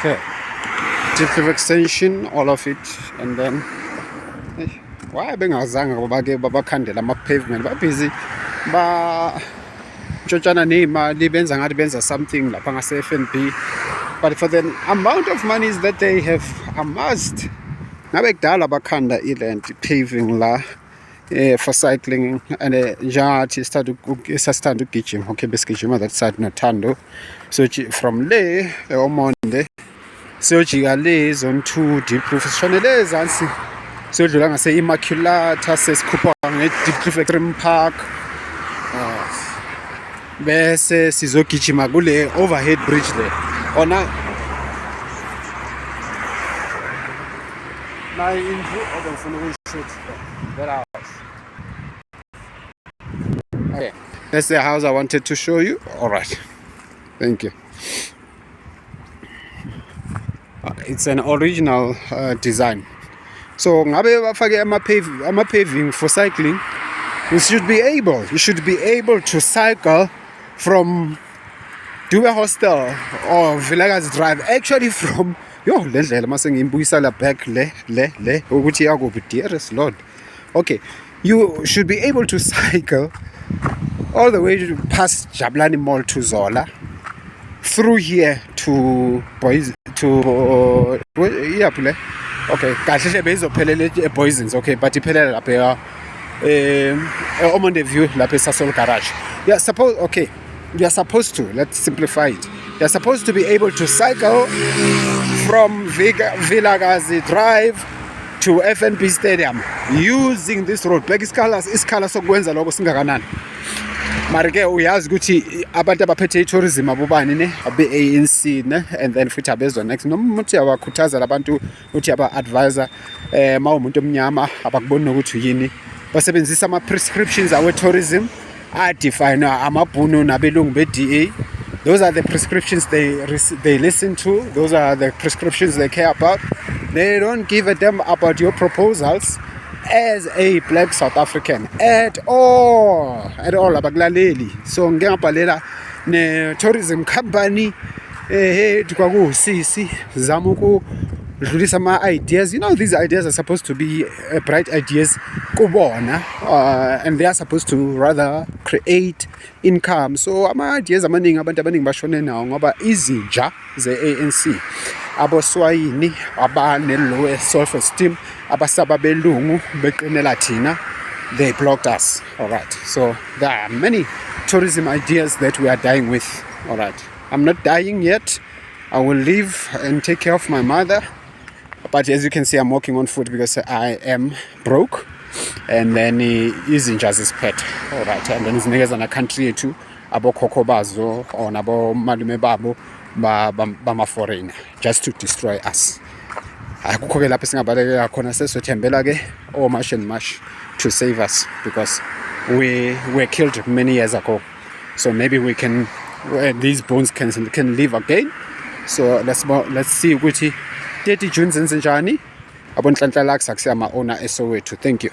Okay, deep river extension, all of it, and then why bengazange bake babakhandela ama-pavement babhizi ntshotshana ney'mali benza ngathi benza something lapha ngase-FNB, but for the amount of monies that they have amassed, ngabe kudala bakhanda i-land paving la for cycling, and njengathi sasithanda ukugijima, okay, besigijima that side nothando, so from le omonde siyojika le zone 2 deep roof, sishone le ezansi siyodlula ngase-Immaculata, sesikhupha nge-Deep Reef Extreme Park, bese sizogijima kule overhead bridge le ona nayo indlu obengifuna ukuyishoot that house. Okay, that's the house I wanted to show you. All right, thank you. It's an original design. So ngabe bafake ama-paving for cycling, you should be able to cycle from Dube Hostel or Vilakazi Drive, actually from le ndlela mase ngimbuyisa la back le ukuthi yakuphi, dearest Lord. Okay, you should be able to cycle all the way past Jabulani Mall to Zola, through here to iyaphi, okay, kahle bezophelela eBoysens, okay, but iphelela lapha Omonde View lapha eSasol Garage. You are supposed to, let's simplify it, you are supposed to be able to cycle from Vilakazi Drive to FNB Stadium using this road. Bheka isikhala sokwenza lokho singakanani. Mara ke uyazi ukuthi abantu abaphethe i-tourism abobani ne abe-ANC ne, and then futhi abezwa next noma umuntu yabakhuthaza labantu ukuthi aba-advisor umuntu omnyama abakuboni ukuthi yini, basebenzisa ama-prescriptions awe-tourism adefine amabhunu nabelungu be-DA. Those are the prescriptions they listen to. Those are the prescriptions they care about. They don't give a damn about your proposals as a black South African at all abakulaleli. So ngeke ngabhalela ne-tourism company kwakusisi zama ukudlulisa ama-ideas. You know, these ideas are supposed to be bright ideas kubona, and they are supposed to rather create income. So ama-ideas amaningi abantu abaningi bashone nawo ngoba izinja ze-ANC, aboswayini abane-low self-esteem, abasaba belungu beqinela thina, they blocked us. All right, so there are many tourism ideas that we are dying with. All right, I'm not dying yet. I will live and take care of my mother, but as you can see, I'm walking on foot because I am broke, and then izinja zisiphethe. All right, and then izinikeza na country yethu abokhokho bazo or nabo malume babo bama-foreigner just to destroy us. Akukho ke lapho singabalekela khona, sesothembela ke Marsh and Marsh to save us, because we were killed many years ago. So maybe we can, these bones can live again. So let's see ukuthi 30 June zenzenjani. Abonhlanhla lakhe sakusiyama owner eSoweto. Thank you.